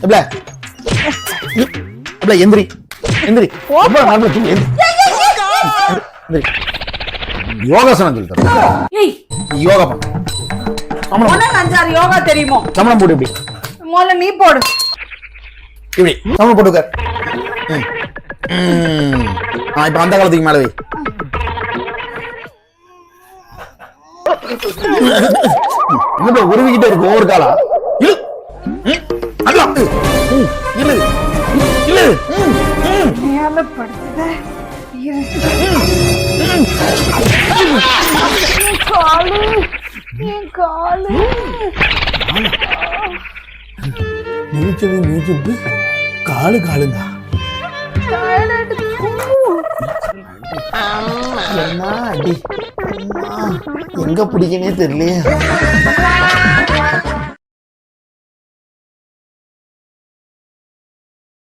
எப்பல எப்பல எந்திரி எந்திரி யோகாசனம் சொல்லிட்டு ஏய் யோகா பண்ண உனக்கு 5-6 யோகா தெரியுமோ? சமணம் போட்டு இப்படி முதல்ல நீ போடு. இப்படி சமணம் போட்டுக்கார். இப்ப அந்த காலத்துக்கு மேல வை. உருவிக்கிட்டே இருக்கு ஒவ்வொரு காலா. மேல படுத்துத காலு நீச்சல் காலு காலுங்க என்ன அடி எங்க பிடிக்கனே தெரியலையே.